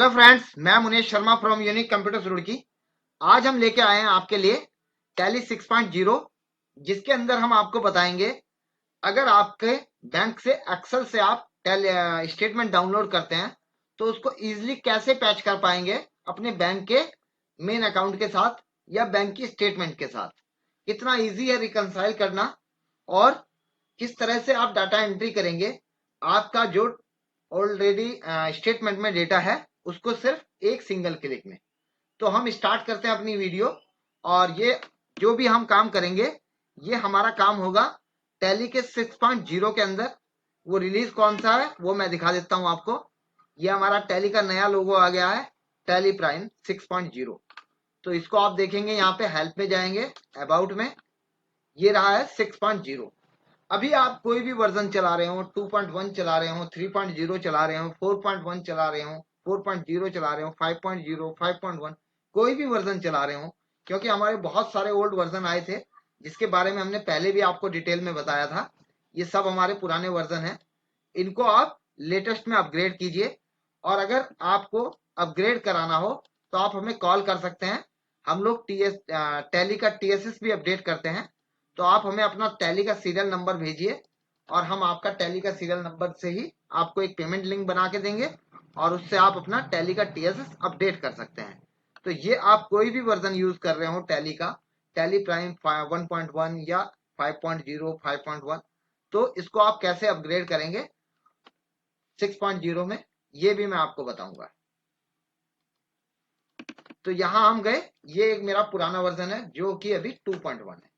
Hello friends, मैं Munesh Sharma from unique computers Roorkee. आज हम लेके आए हैं आपके लिए टैली 6.0, जिसके अंदर हम आपको बताएंगे अगर आपके बैंक से एक्सेल से आप स्टेटमेंट डाउनलोड करते हैं तो उसको इजीली कैसे पैच कर पाएंगे अपने बैंक के मेन अकाउंट के साथ या बैंक की स्टेटमेंट के साथ। कितना इजी है रिकंसाइल करना और किस तरह से आप डाटा एंट्री करेंगे। आपका जो ऑलरेडी स्टेटमेंट में डेटा है उसको सिर्फ एक सिंगल क्लिक में। तो हम स्टार्ट करते हैं अपनी वीडियो। और ये जो भी हम काम करेंगे ये हमारा काम होगा टैली के 6.0 के अंदर। वो रिलीज कौन सा है वो मैं दिखा देता हूं आपको। ये हमारा टैली का नया लोगो आ गया है, टैली प्राइम 6.0। तो इसको आप देखेंगे यहाँ पे हेल्प में जाएंगे, अबाउट में ये रहा है 6.0। अभी आप कोई भी वर्जन चला रहे हो, 2.1 चला रहे हो, 3.0 चला रहे हो, 4.1 चला रहे हो, 4.0 चला रहे हो, 5.0, 5.1, कोई भी वर्जन चला रहे हो, क्योंकि हमारे बहुत सारे ओल्ड वर्जन आए थे जिसके बारे में हमने पहले भी आपको डिटेल में बताया था। ये सब हमारे पुराने वर्जन है, इनको आप लेटेस्ट में अपग्रेड कीजिए। और अगर आपको अपग्रेड कराना हो तो आप हमें कॉल कर सकते हैं। हम लोग टैली का टीएसएस भी अपडेट करते हैं। तो आप हमें अपना टैली का सीरियल नंबर भेजिए और हम आपका टैली का सीरियल नंबर से ही आपको एक पेमेंट लिंक बना के देंगे और उससे आप अपना टैली का टीएसएस अपडेट कर सकते हैं। तो ये आप कोई भी वर्जन यूज कर रहे हो टैली का, टैली प्राइम 1.1 या 5.0, 5.1, तो इसको आप कैसे अपग्रेड करेंगे 6.0 में, ये भी मैं आपको बताऊंगा। तो यहां हम गए, ये एक मेरा पुराना वर्जन है जो कि अभी 2.1 है।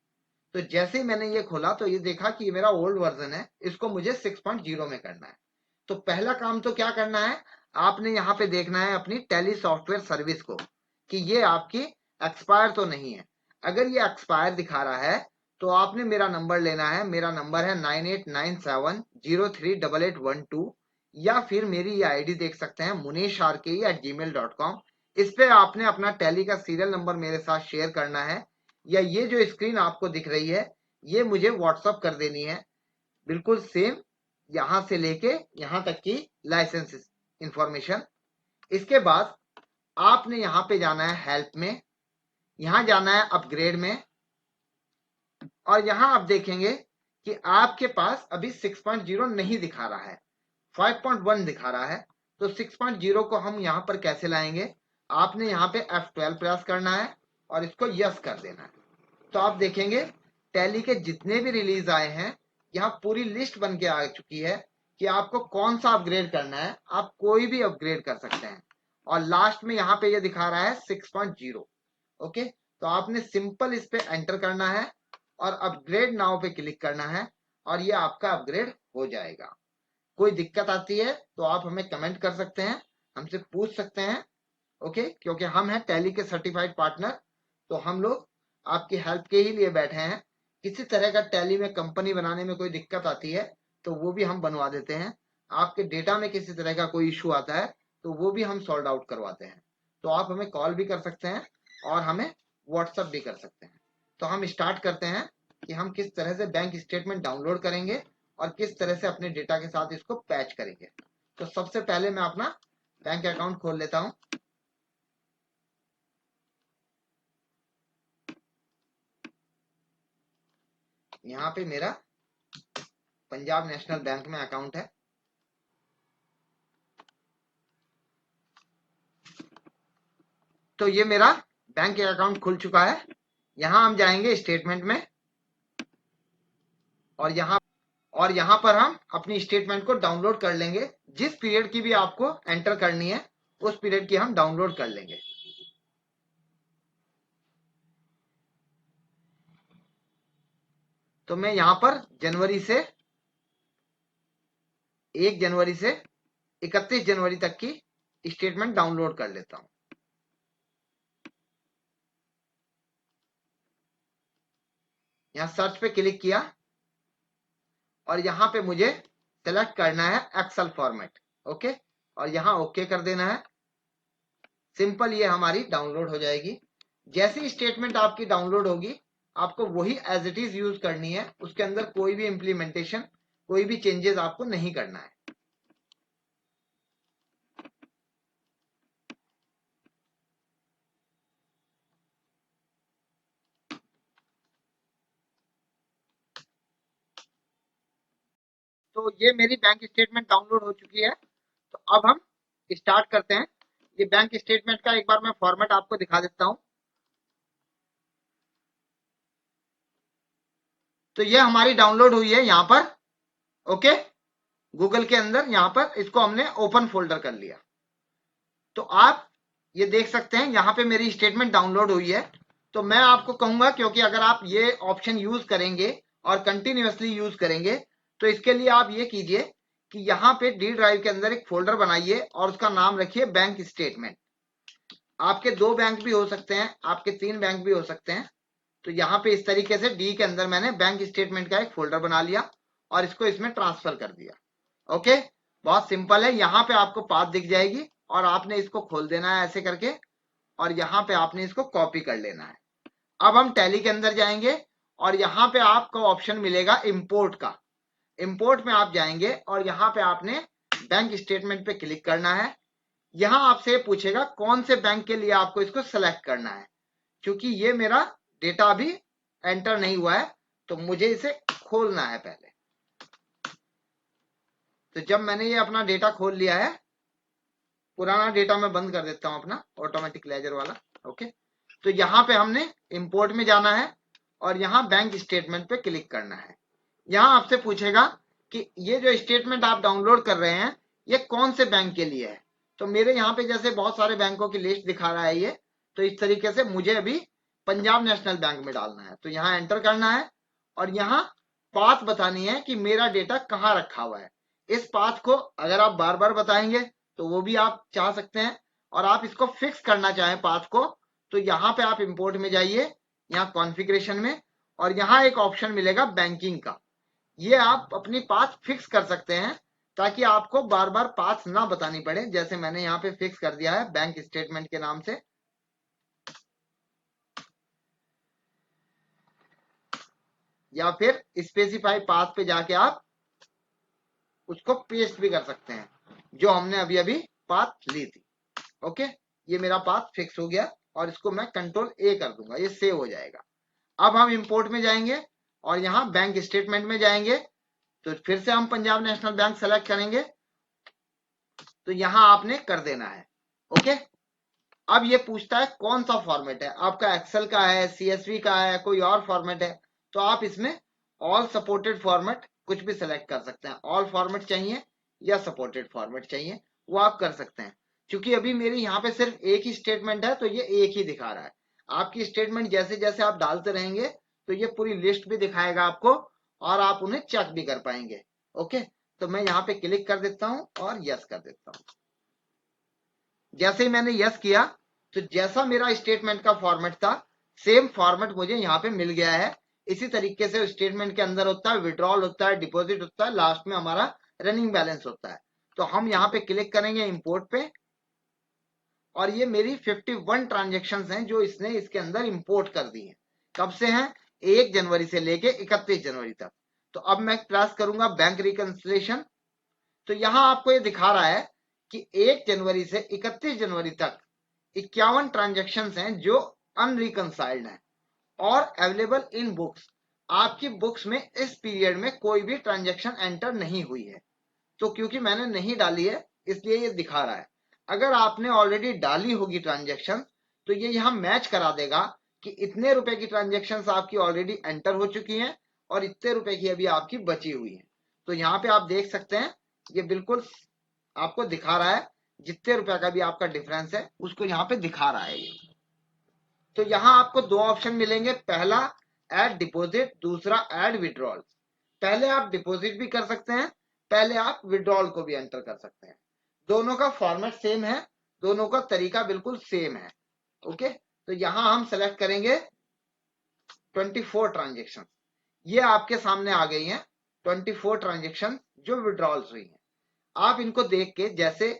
तो जैसे ही मैंने ये खोला तो ये देखा कि ये मेरा ओल्ड वर्जन है, इसको मुझे 6.0 में करना है। तो पहला काम तो क्या करना है, आपने यहाँ पे देखना है अपनी टैली सॉफ्टवेयर सर्विस को कि ये आपकी एक्सपायर तो नहीं है। अगर ये एक्सपायर दिखा रहा है तो आपने मेरा नंबर लेना है। मेरा नंबर है 9897038812, या फिर मेरी ये आईडी देख सकते हैं muneshRK@gmail.com। इस पे आपने अपना टैली का सीरियल नंबर मेरे साथ शेयर करना है, या ये जो स्क्रीन आपको दिख रही है ये मुझे व्हाट्सअप कर देनी है, बिल्कुल सेम यहां से लेके यहां तक की लाइसेंस इंफॉर्मेशन। इसके बाद आपने यहां पे जाना है हेल्प में, यहां जाना है अपग्रेड में, और यहां आप देखेंगे कि आपके पास अभी 6.0 नहीं दिखा रहा है, 5.1 दिखा रहा है। तो 6.0 को हम यहां पर कैसे लाएंगे, आपने यहां पे F12 प्रेस करना है और इसको यस कर देना है। तो आप देखेंगे टैली के जितने भी रिलीज आए हैं यहाँ पूरी लिस्ट बन के आ चुकी है कि आपको कौन सा अपग्रेड करना है। आप कोई भी अपग्रेड कर सकते हैं। और लास्ट में यहाँ पे ये दिखा रहा है 6.0। ओके, तो आपने सिंपल इस पे एंटर करना है और अपग्रेड नाउ पे क्लिक करना है और ये आपका अपग्रेड हो जाएगा। कोई दिक्कत आती है तो आप हमें कमेंट कर सकते हैं, हमसे पूछ सकते हैं। ओके, क्योंकि हम हैं टैली के सर्टिफाइड पार्टनर, तो हम लोग आपकी हेल्प के ही लिए बैठे हैं। किसी तरह का टैली में कंपनी बनाने में कोई दिक्कत आती है तो वो भी हम बनवा देते हैं। आपके डेटा में किसी तरह का कोई इशू आता है तो वो भी हम सॉल्व आउट करवाते हैं। तो आप हमें कॉल भी कर सकते हैं और हमें व्हाट्सअप भी कर सकते हैं। तो हम स्टार्ट करते हैं कि हम किस तरह से बैंक स्टेटमेंट डाउनलोड करेंगे और किस तरह से अपने डेटा के साथ इसको पैच करेंगे। तो सबसे पहले मैं अपना बैंक अकाउंट खोल लेता हूं। यहाँ पे मेरा पंजाब नेशनल बैंक में अकाउंट है। तो ये मेरा बैंक अकाउंट खुल चुका है। यहाँ हम जाएंगे स्टेटमेंट में और यहाँ पर हम अपनी स्टेटमेंट को डाउनलोड कर लेंगे। जिस पीरियड की भी आपको एंटर करनी है उस पीरियड की हम डाउनलोड कर लेंगे। तो मैं यहाँ पर जनवरी से 1 जनवरी से 31 जनवरी तक की स्टेटमेंट डाउनलोड कर लेता हूँ। यहाँ सर्च पे क्लिक किया और यहाँ पे मुझे सेलेक्ट करना है एक्सेल फॉर्मेट। ओके, और यहाँ ओके कर देना है। सिंपल ये हमारी डाउनलोड हो जाएगी। जैसी स्टेटमेंट आपकी डाउनलोड होगी आपको वही एज इट इज यूज करनी है, उसके अंदर कोई भी इंप्लीमेंटेशन, कोई भी चेंजेस आपको नहीं करना है। तो ये मेरी बैंक स्टेटमेंट डाउनलोड हो चुकी है। तो अब हम स्टार्ट करते हैं। ये बैंक स्टेटमेंट का एक बार मैं फॉर्मेट आपको दिखा देता हूं। तो ये हमारी डाउनलोड हुई है यहाँ पर, ओके, गूगल के अंदर। यहाँ पर इसको हमने ओपन फोल्डर कर लिया। तो आप ये देख सकते हैं यहाँ पे मेरी स्टेटमेंट डाउनलोड हुई है। तो मैं आपको कहूंगा, क्योंकि अगर आप ये ऑप्शन यूज करेंगे और कंटिन्यूअसली यूज करेंगे, तो इसके लिए आप ये कीजिए कि यहाँ पे डी ड्राइव के अंदर एक फोल्डर बनाइए और उसका नाम रखिए बैंक स्टेटमेंट। आपके 2 बैंक भी हो सकते हैं, आपके 3 बैंक भी हो सकते हैं। तो यहाँ पे इस तरीके से डी के अंदर मैंने बैंक स्टेटमेंट का एक फोल्डर बना लिया और इसको इसमें ट्रांसफर कर दिया। ओके, बहुत सिंपल है। यहाँ पे आपको पाथ दिख जाएगी और आपने इसको खोल देना है ऐसे करके, और यहाँ पे आपने इसको कॉपी कर लेना है। अब हम टैली के अंदर जाएंगे और यहाँ पे आपको ऑप्शन मिलेगा इंपोर्ट का। इंपोर्ट में आप जाएंगे और यहाँ पे आपने बैंक स्टेटमेंट पे क्लिक करना है। यहाँ आपसे पूछेगा कौन से बैंक के लिए आपको इसको सेलेक्ट करना है। क्योंकि ये मेरा डेटा अभी एंटर नहीं हुआ है, तो मुझे इसे खोलना है पहले। तो जब मैंने ये अपना डेटा खोल लिया है, पुराना डेटा मैं बंद कर देता हूं अपना ऑटोमेटिक लेजर वाला। ओके, तो यहाँ पे हमने इंपोर्ट में जाना है और यहाँ बैंक स्टेटमेंट पे क्लिक करना है। यहाँ आपसे पूछेगा कि ये जो स्टेटमेंट आप डाउनलोड कर रहे हैं ये कौन से बैंक के लिए है। तो मेरे यहाँ पे जैसे बहुत सारे बैंकों की लिस्ट दिखा रहा है ये, तो इस तरीके से मुझे अभी पंजाब नेशनल बैंक में डालना है। तो यहाँ एंटर करना है और यहाँ पाथ बतानी है कि मेरा डेटा कहाँ रखा हुआ है। इस पाथ को अगर आप बार बार बताएंगे तो वो भी आप चाह सकते हैं, और आप इसको फिक्स करना चाहें पाथ को, तो यहाँ पे आप इंपोर्ट में जाइए, यहाँ कॉन्फ़िगरेशन में, और यहाँ एक ऑप्शन मिलेगा बैंकिंग का। ये आप अपनी पाथ फिक्स कर सकते हैं ताकि आपको बार बार पाथ ना बतानी पड़े। जैसे मैंने यहाँ पे फिक्स कर दिया है बैंक स्टेटमेंट के नाम से। या फिर स्पेसिफाई पाथ पे जाके आप उसको पेस्ट भी कर सकते हैं, जो हमने अभी अभी पाथ ली थी। ओके, ये मेरा पाथ फिक्स हो गया और इसको मैं कंट्रोल ए कर दूंगा, ये सेव हो जाएगा। अब हम इंपोर्ट में जाएंगे और यहाँ बैंक स्टेटमेंट में जाएंगे। तो फिर से हम पंजाब नेशनल बैंक सेलेक्ट करेंगे, तो यहाँ आपने कर देना है। ओके, अब ये पूछता है कौन सा फॉर्मेट है आपका, एक्सेल का है, सीएसवी का है, कोई और फॉर्मेट है। तो आप इसमें ऑल सपोर्टेड फॉर्मेट कुछ भी सिलेक्ट कर सकते हैं। ऑल फॉर्मेट चाहिए या सपोर्टेड फॉर्मेट चाहिए वो आप कर सकते हैं। क्योंकि अभी मेरी यहाँ पे सिर्फ एक ही स्टेटमेंट है तो ये एक ही दिखा रहा है। आपकी स्टेटमेंट जैसे जैसे आप डालते रहेंगे तो ये पूरी लिस्ट भी दिखाएगा आपको और आप उन्हें चेक भी कर पाएंगे। ओके, तो मैं यहाँ पे क्लिक कर देता हूँ और यस कर देता हूँ। जैसे ही मैंने यस किया तो जैसा मेरा स्टेटमेंट का फॉर्मेट था सेम फॉर्मेट मुझे यहाँ पे मिल गया है। इसी तरीके से स्टेटमेंट के अंदर होता है, विड्रॉल होता है, डिपॉजिट होता है, लास्ट में हमारा रनिंग बैलेंस होता है। तो हम यहाँ पे क्लिक करेंगे इंपोर्ट पे, और ये मेरी 51 ट्रांजेक्शन्स हैं जो इसने इसके अंदर इंपोर्ट कर दी है। कब से हैं? 1 जनवरी से लेके 31 जनवरी तक। तो अब मैं प्रेस करूंगा बैंक रिकंसिलेशन। तो यहाँ आपको ये दिखा रहा है कि 1 जनवरी से 31 जनवरी तक 51 ट्रांजेक्शन्स हैं जो अनरिकंसाइल्ड हैं और अवेलेबल इन बुक्स। आपकी बुक्स में इस पीरियड में कोई भी ट्रांजेक्शन एंटर नहीं हुई है। तो क्योंकि मैंने नहीं डाली है इसलिए ये दिखा रहा है। अगर आपने ऑलरेडी डाली होगी ट्रांजेक्शन तो ये यहाँ मैच करा देगा कि इतने रुपए की ट्रांजेक्शन आपकी ऑलरेडी एंटर हो चुकी हैं और इतने रुपए की अभी आपकी बची हुई है। तो यहाँ पे आप देख सकते हैं ये बिल्कुल आपको दिखा रहा है, जितने रुपए का भी आपका डिफरेंस है उसको यहाँ पे दिखा रहा है ये। तो यहाँ आपको 2 ऑप्शन मिलेंगे, पहला ऐड डिपॉजिट, दूसरा ऐड विड्रॉल। पहले आप डिपॉजिट भी कर सकते हैं, पहले आप विड्रॉल को भी एंटर कर सकते हैं। दोनों का फॉर्मेट सेम है, दोनों का तरीका बिल्कुल सेम है। ओके, तो यहाँ हम सेलेक्ट करेंगे 24 ट्रांजेक्शन। ये आपके सामने आ गई हैं 24 ट्रांजेक्शन जो विड्रॉल्स हुई हैं। आप इनको देख के जैसे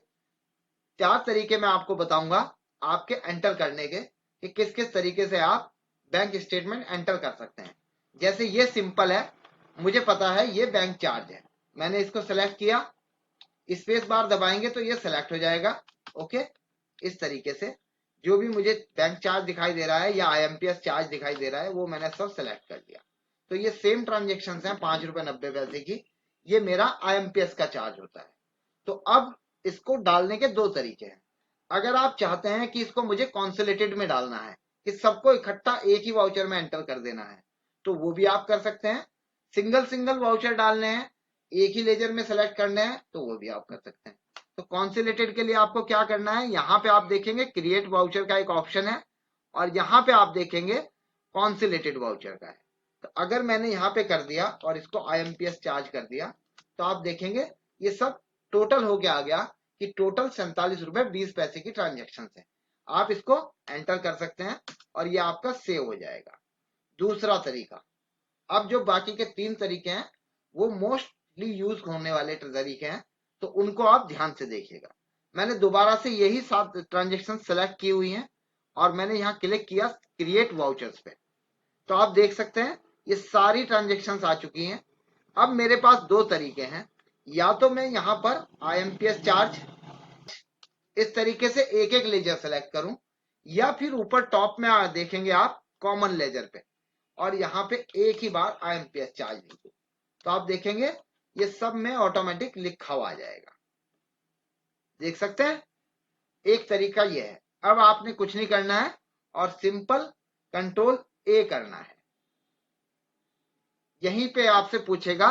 4 तरीके मैं आपको बताऊंगा आपके एंटर करने के कि किस किस तरीके से आप बैंक स्टेटमेंट एंटर कर सकते हैं। जैसे ये सिंपल है, मुझे पता है ये बैंक चार्ज है, मैंने इसको सेलेक्ट किया, स्पेस बार दबाएंगे तो ये सेलेक्ट हो जाएगा। ओके, इस तरीके से जो भी मुझे बैंक चार्ज दिखाई दे रहा है या IMPS चार्ज दिखाई दे रहा है वो मैंने सब सेलेक्ट कर दिया। तो ये सेम ट्रांजेक्शन है 5 रुपए 90 पैसे की। ये मेरा IMPS का चार्ज होता है। तो अब इसको डालने के दो तरीके हैं। अगर आप चाहते हैं कि इसको मुझे कॉन्सोलिडेटेड में डालना है, कि सबको इकट्ठा एक ही वाउचर में एंटर कर देना है, तो वो भी आप कर सकते हैं। सिंगल सिंगल वाउचर डालने हैं, एक ही लेजर में सेलेक्ट करने हैं, तो वो भी आप कर सकते हैं। तो कॉन्सोलिडेटेड के लिए आपको क्या करना है, यहाँ पे आप देखेंगे क्रिएट वाउचर का एक ऑप्शन है और यहाँ पे आप देखेंगे कॉन्सोलिडेटेड वाउचर का है। तो अगर मैंने यहाँ पे कर दिया और इसको IMPS चार्ज कर दिया, तो आप देखेंगे ये सब टोटल हो के आ गया कि टोटल 47 रुपए 20 पैसे की ट्रांजेक्शन है। आप इसको एंटर कर सकते हैं और ये आपका सेव हो जाएगा। दूसरा तरीका, अब जो बाकी के 3 तरीके हैं वो मोस्टली यूज होने वाले तरीके हैं, तो उनको आप ध्यान से देखिएगा। मैंने दोबारा से यही 7 ट्रांजेक्शन सेलेक्ट की हुई हैं और मैंने यहाँ क्लिक किया क्रिएट वाउचर्स पे, तो आप देख सकते हैं ये सारी ट्रांजेक्शन्स आ चुकी हैं। अब मेरे पास दो तरीके हैं, या तो मैं यहाँ पर IMPS चार्ज इस तरीके से एक एक लेजर सेलेक्ट करूं, या फिर ऊपर टॉप में देखेंगे आप कॉमन लेजर पे और यहाँ पे एक ही बार IMPS चार्ज लिख दूं, तो आप देखेंगे ये सब में ऑटोमेटिक लिखा हुआ आ जाएगा। देख सकते हैं, एक तरीका ये है। अब आपने कुछ नहीं करना है और सिंपल कंट्रोल A करना है। यहीं पे आपसे पूछेगा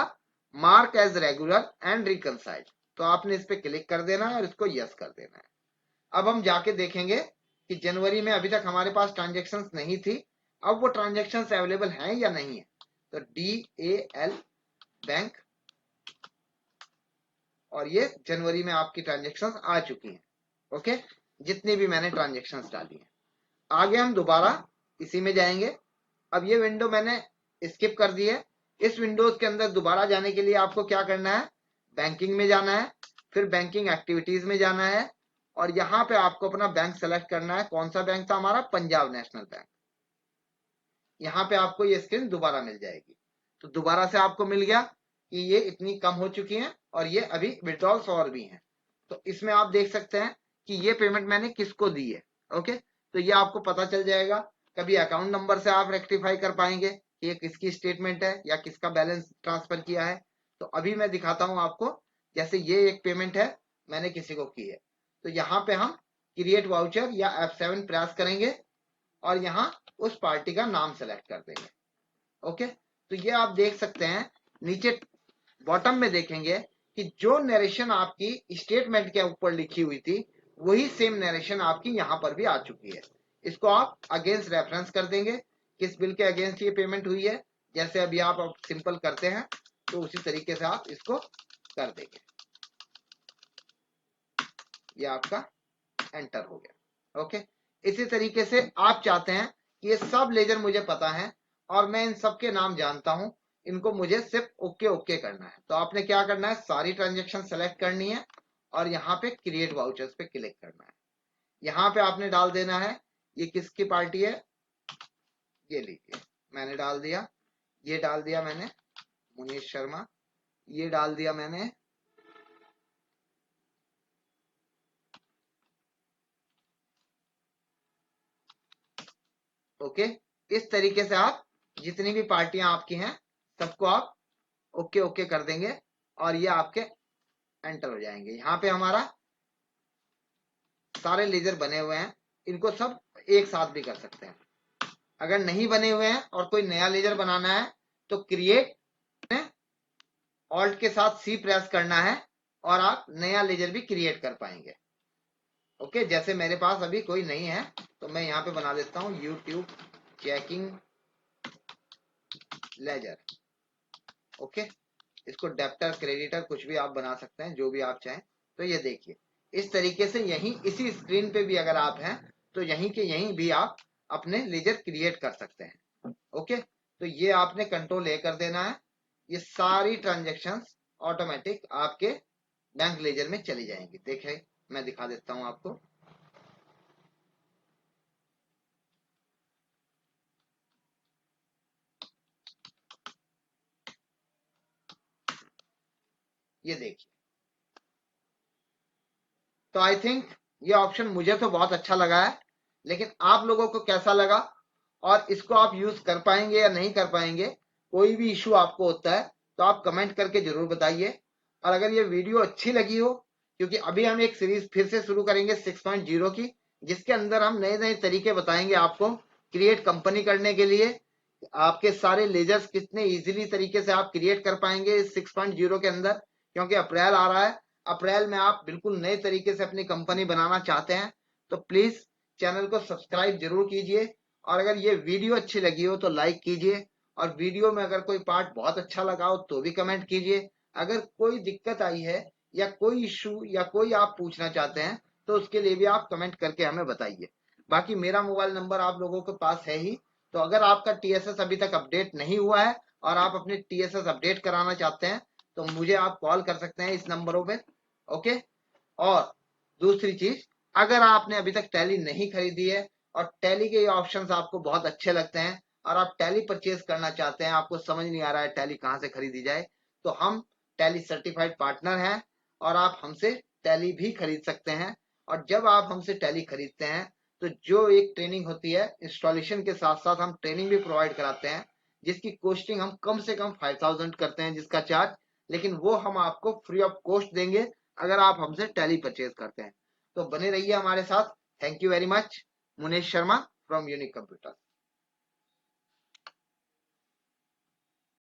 mark as regular and reconcile, तो आपने इस पे क्लिक कर देना है और इसको यस कर देना है। अब हम जाके देखेंगे कि जनवरी में अभी तक हमारे पास ट्रांजेक्शन्स नहीं थी, अब वो ट्रांजेक्शन्स अवेलेबल हैं या नहीं है। तो DAL बैंक और ये जनवरी में आपकी ट्रांजेक्शन्स आ चुकी हैं। ओके, जितनी भी मैंने ट्रांजेक्शन्स डाली हैं। आगे हम दोबारा इसी में जाएंगे। अब ये विंडो मैंने स्किप कर दी है। इस विंडोज के अंदर दोबारा जाने के लिए आपको क्या करना है, बैंकिंग में जाना है, फिर बैंकिंग एक्टिविटीज में जाना है और यहाँ पे आपको अपना बैंक सेलेक्ट करना है। कौन सा बैंक था हमारा, पंजाब नेशनल बैंक। यहाँ पे आपको ये स्क्रीन दोबारा मिल जाएगी। तो दोबारा से आपको मिल गया कि ये इतनी कम हो चुकी हैं और ये अभी विड्रॉल्स और भी हैं। तो इसमें आप देख सकते हैं कि ये पेमेंट मैंने किसको दी है। ओके, तो ये आपको पता चल जाएगा। कभी अकाउंट नंबर से आप रेक्टिफाई कर पाएंगे कि ये किसकी स्टेटमेंट है या किसका बैलेंस ट्रांसफर किया है। तो अभी मैं दिखाता हूं आपको, जैसे ये एक पेमेंट है मैंने किसी को की है, तो यहाँ पे हम क्रिएट वाउचर या F7 प्रेस करेंगे और यहाँ उस पार्टी का नाम सेलेक्ट कर देंगे। ओके, तो ये आप देख सकते हैं नीचे बॉटम में देखेंगे कि जो नरेशन आपकी स्टेटमेंट के ऊपर लिखी हुई थी वही सेम नरेशन आपकी यहाँ पर भी आ चुकी है। इसको आप अगेंस्ट रेफरेंस कर देंगे, किस बिल के अगेंस्ट ये पेमेंट हुई है। जैसे अभी आप सिंपल करते हैं तो उसी तरीके से आप इसको कर देंगे। ये आपका एंटर हो गया। ओके, इसी तरीके से आप चाहते हैं कि ये सब लेजर मुझे पता है और मैं इन सब के नाम जानता हूं, इनको मुझे सिर्फ ओके ओके करना है। तो आपने क्या करना है, सारी ट्रांजेक्शन सेलेक्ट करनी है और यहाँ पे क्रिएट वाउचर्स पे क्लिक करना है। यहाँ पे आपने डाल देना है ये किसकी पार्टी है, ये लीजिए मैंने डाल दिया, ये डाल दिया मैंने मुनीश शर्मा, ये डाल दिया मैंने ओके। इस तरीके से आप जितनी भी पार्टियां आपकी हैं सबको आप ओके ओके कर देंगे और ये आपके एंटर हो जाएंगे। यहाँ पे हमारा सारे लेजर बने हुए हैं, इनको सब एक साथ भी कर सकते हैं। अगर नहीं बने हुए हैं और कोई नया लेजर बनाना है तो क्रिएट ऑल्ट के साथ C प्रेस करना है और आप नया लेजर भी क्रिएट कर पाएंगे। ओके, जैसे मेरे पास अभी कोई नहीं है तो मैं यहाँ पे बना देता हूँ यूट्यूब चेकिंग लेजर। ओके, इसको डेप्टर क्रेडिटर कुछ भी आप बना सकते हैं, जो भी आप चाहें। तो ये देखिए इस तरीके से यहीं इसी स्क्रीन पे भी अगर आप हैं तो यहीं के यहीं भी आप अपने लेजर क्रिएट कर सकते हैं। ओके, तो ये आपने कंट्रोल A कर देना है, ये सारी ट्रांजेक्शन्स ऑटोमेटिक आपके बैंक लेजर में चली जाएंगी। देखिए मैं दिखा देता हूं आपको। ये देखिए, तो आई थिंक ये ऑप्शन मुझे तो बहुत अच्छा लगा है, लेकिन आप लोगों को कैसा लगा और इसको आप यूज कर पाएंगे या नहीं कर पाएंगे। कोई भी इश्यू आपको होता है तो आप कमेंट करके जरूर बताइए। और अगर ये वीडियो अच्छी लगी हो, क्योंकि अभी हम एक सीरीज फिर से शुरू करेंगे 6.0 की, जिसके अंदर हम नए नए तरीके बताएंगे आपको क्रिएट कंपनी करने के लिए। आपके सारे लेजर्स कितने इजीली तरीके से आप क्रिएट कर पाएंगे इस 6.0 के अंदर, क्योंकि अप्रैल आ रहा है। अप्रैल में आप बिल्कुल नए तरीके से अपनी कंपनी बनाना चाहते हैं तो प्लीज चैनल को सब्सक्राइब जरूर कीजिए। और अगर ये वीडियो अच्छी लगी हो तो लाइक कीजिए, और वीडियो में अगर कोई पार्ट बहुत अच्छा लगा हो तो भी कमेंट कीजिए। अगर कोई दिक्कत आई है या कोई इशू या कोई आप पूछना चाहते हैं तो उसके लिए भी आप कमेंट करके हमें बताइए। बाकी मेरा मोबाइल नंबर आप लोगों के पास है ही, तो अगर आपका टीएसएस अभी तक अपडेट नहीं हुआ है और आप अपने टीएसएस अपडेट कराना चाहते हैं तो मुझे आप कॉल कर सकते हैं इस नंबरों पे। ओके। और दूसरी चीज, अगर आपने अभी तक टैली नहीं खरीदी है और टैली के ऑप्शंस आपको बहुत अच्छे लगते हैं और आप टैली परचेज करना चाहते हैं, आपको समझ नहीं आ रहा है टैली कहाँ से खरीदी जाए, तो हम टैली सर्टिफाइड पार्टनर हैं और आप हमसे टैली भी खरीद सकते हैं। और जब आप हमसे टैली खरीदते हैं तो जो एक ट्रेनिंग होती है, इंस्टॉलेशन के साथ साथ हम ट्रेनिंग भी प्रोवाइड कराते हैं, जिसकी कॉस्टिंग हम कम से कम 5000 करते हैं जिसका चार्ज, लेकिन वो हम आपको फ्री ऑफ कॉस्ट देंगे अगर आप हमसे टैली परचेज करते हैं। तो बने रहिए हमारे साथ। Thank you very much. Munesh Sharma from unique computer.